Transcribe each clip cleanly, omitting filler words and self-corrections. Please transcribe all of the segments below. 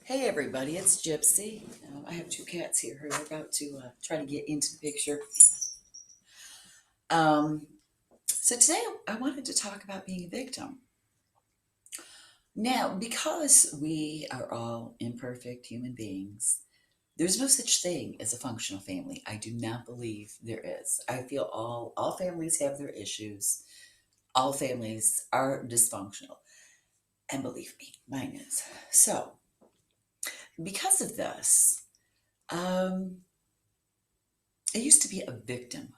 Hey everybody, it's Gypsy. I have two cats here who are about to try to get into the picture. Um, so today I wanted to talk about being a victim. Now, because we are all imperfect human beings, there's no such thing as a functional family. I do not believe there is. I feel all families have their issues. All families are dysfunctional, and believe me, mine is. So, because of this, um, I used to be a victim.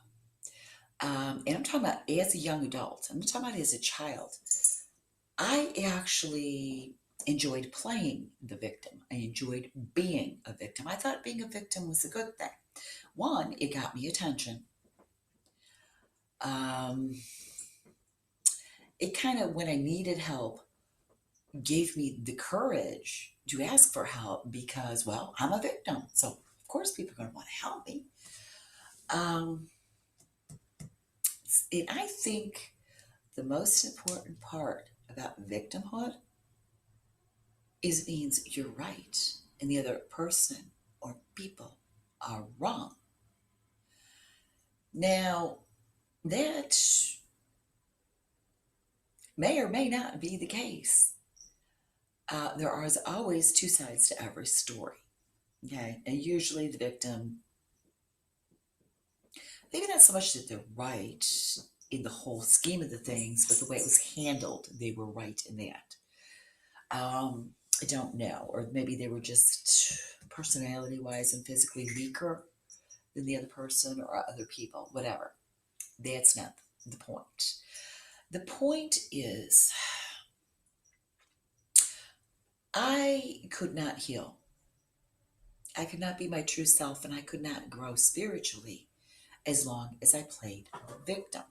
And I'm talking about as a young adult. I'm not talking about as a child. I actually enjoyed playing the victim. I enjoyed being a victim. I thought being a victim was a good thing. One, it got me attention. Um, it kind of, when I needed help, gave me the courage to ask for help because, well, I'm a victim. So, of course, people are going to want to help me. Um, and I think the most important part about victimhood is it means you're right and the other person or people are wrong. Now, that may or may not be the case. There are always two sides to every story. Okay, and usually the victim, maybe not so much that they're right in the whole scheme of the things, but the way it was handled, they were right in that. I don't know, or maybe they were just personality wise and physically weaker than the other person or other people, whatever. That's not the point. The point is, I could not heal. I could not be my true self, and I could not grow spiritually as long as I played victim.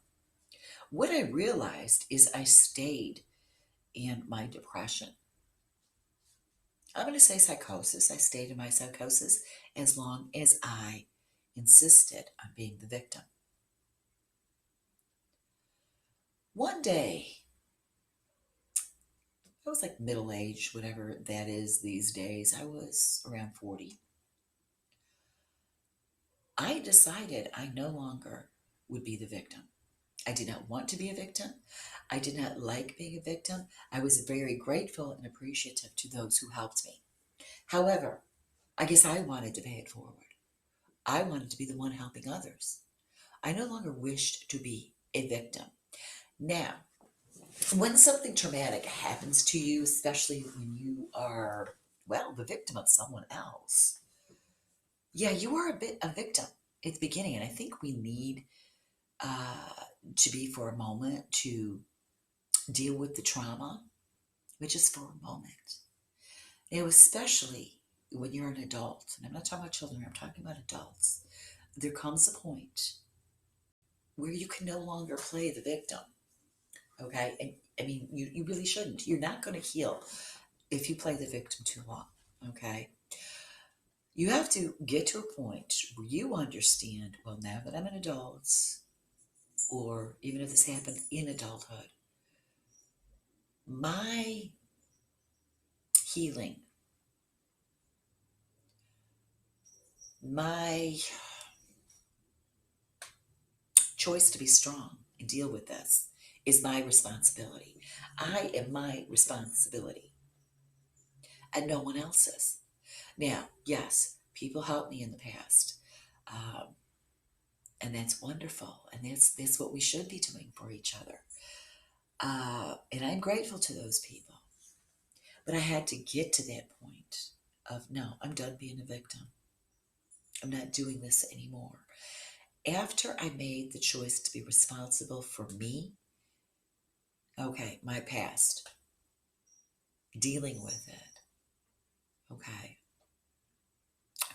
What I realized is I stayed in my depression. I'm going to say psychosis. I stayed in my psychosis as long as I insisted on being the victim. One day, I was like middle age, whatever that is these days. I was around 40. I decided I no longer would be the victim. I did not want to be a victim. I did not like being a victim. I was very grateful and appreciative to those who helped me. However, I guess I wanted to pay it forward. I wanted to be the one helping others. I no longer wished to be a victim. Now, when something traumatic happens to you, especially when you are, well, the victim of someone else, yeah, you are a bit a victim at the beginning. And I think we need uh, to be for a moment to deal with the trauma, which is for a moment. Especially when you're an adult, and I'm not talking about children, I'm talking about adults, there comes a point where you can no longer play the victim. Okay. And I mean, you really shouldn't. You're not going to heal if you play the victim too long. Okay. You have to get to a point where you understand, well, now that I'm an adult, or even if this happened in adulthood, my healing, my choice to be strong and deal with this is my responsibility. I am my responsibility and no one else's. Now, yes, people helped me in the past. Um, and that's wonderful. And that's what we should be doing for each other. And I'm grateful to those people. But I had to get to that point of no, I'm done being a victim. I'm not doing this anymore. After I made the choice to be responsible for me, okay, my past, dealing with it, okay,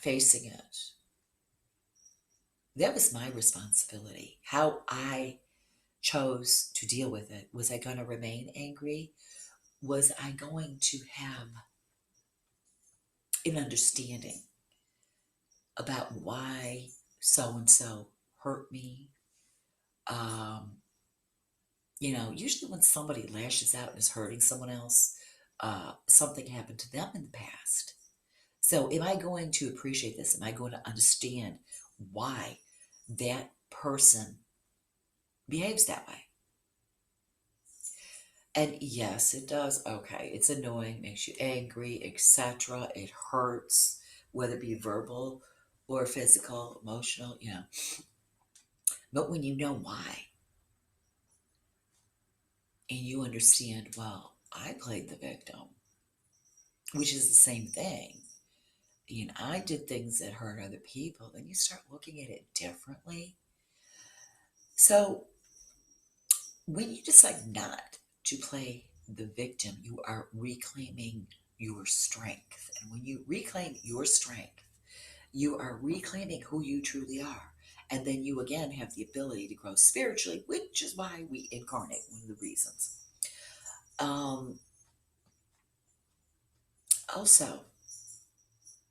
facing it, that was my responsibility. How I chose to deal with it. Was I going to remain angry? Was I going to have an understanding about why so and so hurt me? Um, usually when somebody lashes out and is hurting someone else, something happened to them in the past. So, am I going to appreciate this? Am I going to understand why that person behaves that way? And yes, it does. Okay, it's annoying, makes you angry, etc. It hurts, whether it be verbal or physical, emotional, But when you know why and you understand, well, I played the victim, which is the same thing. I did things that hurt other people, then you start looking at it differently. So when you decide not to play the victim, you are reclaiming your strength. And when you reclaim your strength, you are reclaiming who you truly are. And then you again have the ability to grow spiritually, which is why we incarnate, one of the reasons. Um, Also,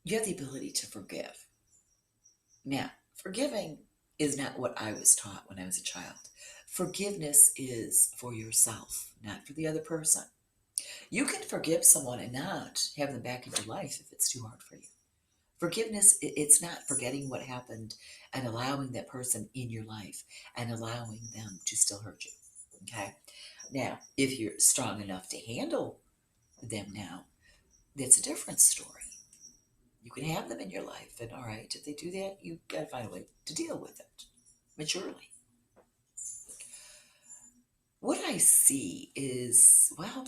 you have the ability to forgive. Now, forgiving is not what I was taught when I was a child. Forgiveness is for yourself, not for the other person. You can forgive someone and not have them back in your life if it's too hard for you. Forgiveness, it's not forgetting what happened and allowing that person in your life and allowing them to still hurt you. Okay? Now, if you're strong enough to handle them now, that's a different story. You can have them in your life, and all right, if they do that, you got to find a way to deal with it maturely. What I see is, well,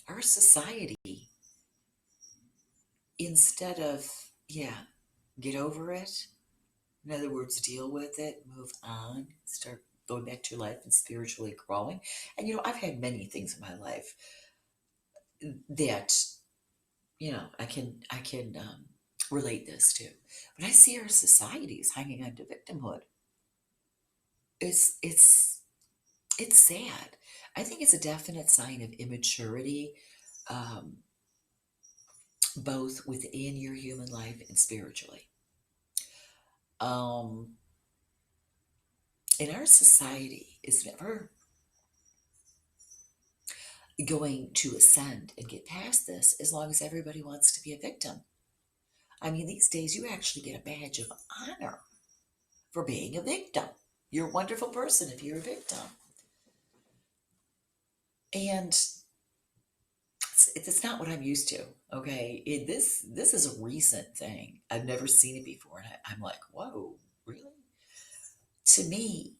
our society, instead of, yeah, get over it, in other words, deal with it, move on, start going back to your life and spiritually growing. And I've had many things in my life that I can relate this to. But I see our society is hanging on to victimhood. It's it's sad. I think it's a definite sign of immaturity, um, both within your human life and spiritually. Um, and our society is never going to ascend and get past this as long as everybody wants to be a victim. I mean, these days you actually get a badge of honor for being a victim. You're a wonderful person if you're a victim. And it's not what I'm used to. Okay, this is a recent thing. I've never seen it before, and I'm like, whoa, really? To me,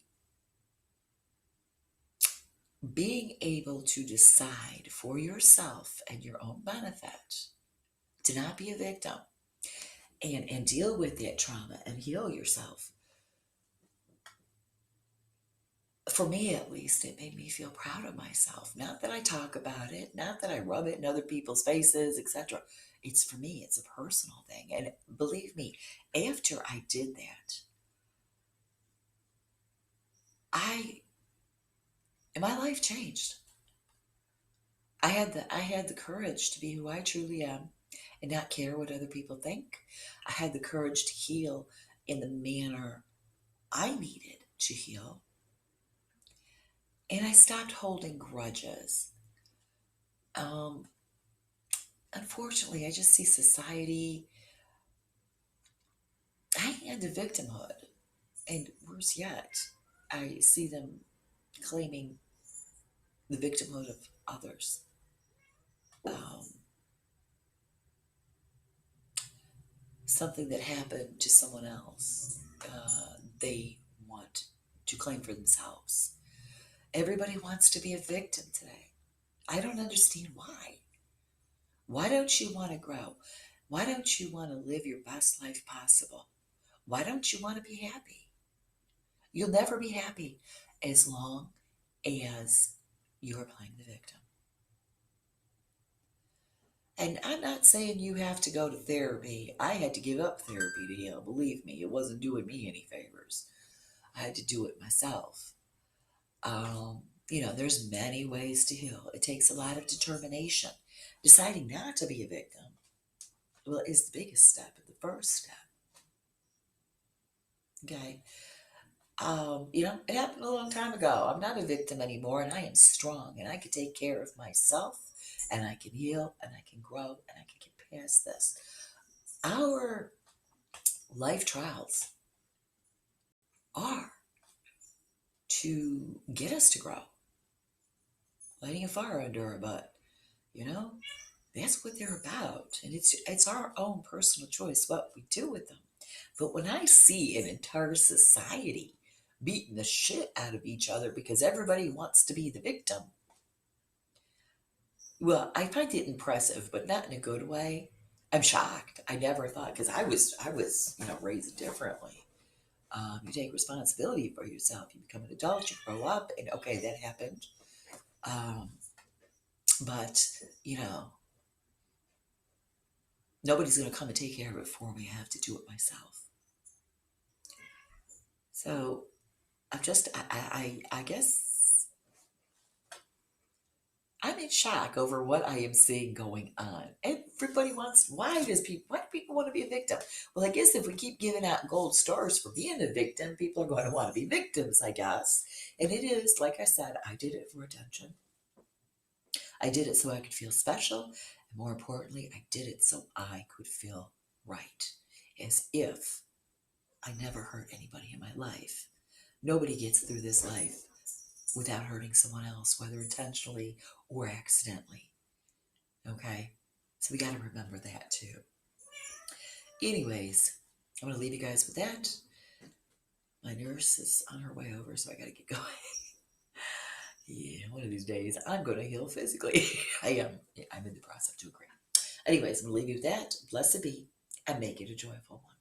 being able to decide for yourself and your own benefit to not be a victim and deal with that trauma and heal yourself. For me, at least, it made me feel proud of myself. Not that I talk about it, not that I rub it in other people's faces, etc. It's for me, it's a personal thing. And believe me, after I did that, I my life changed. I had the courage to be who I truly am and not care what other people think. I had the courage to heal in the manner I needed to heal. And I stopped holding grudges. Um, Unfortunately, I just see society hanging on to victimhood. And worse yet, I see them claiming the victimhood of others. Um, Something that happened to someone else, they want to claim for themselves. Everybody wants to be a victim today. I don't understand why. Why don't you want to grow? Why don't you want to live your best life possible? Why don't you want to be happy? You'll never be happy as long as you're playing the victim. And I'm not saying you have to go to therapy. I had to give up therapy to heal. Believe me, it wasn't doing me any favors. I had to do it myself. There's many ways to heal. It takes a lot of determination. Deciding not to be a victim, well, is the biggest step, the first step. Okay. It happened a long time ago. I'm not a victim anymore, and I am strong, and I can take care of myself, and I can heal, and I can grow, and I can get past this. Our life trials are to get us to grow, lighting a fire under our butt. You know, that's what they're about, and it's our own personal choice what we do with them. But when I see an entire society beating the shit out of each other because everybody wants to be the victim, well, I find it impressive, but not in a good way. I'm shocked. I never thought, because I was raised differently. You take responsibility for yourself. You become an adult. You grow up, and okay, that happened. Um, but you know, nobody's going to come and take care of it for me. I have to do it myself. So I'm just, I guess I'm in shock over what I am seeing going on. Everybody wants, why do people want to be a victim? Well, I guess if we keep giving out gold stars for being a victim, people are going to want to be victims, I guess. And it is, like I said, I did it for attention. I did it so I could feel special. And more importantly, I did it so I could feel right. As if I never hurt anybody in my life. Nobody gets through this life without hurting someone else, whether intentionally or accidentally. Okay? So we got to remember that too. Anyways, I'm going to leave you guys with that. My nurse is on her way over, so I got to get going. Yeah, one of these days I'm going to heal physically. I am. I'm in the process to agree. Anyways, I'm going to leave you with that. Blessed be, and make it a joyful one.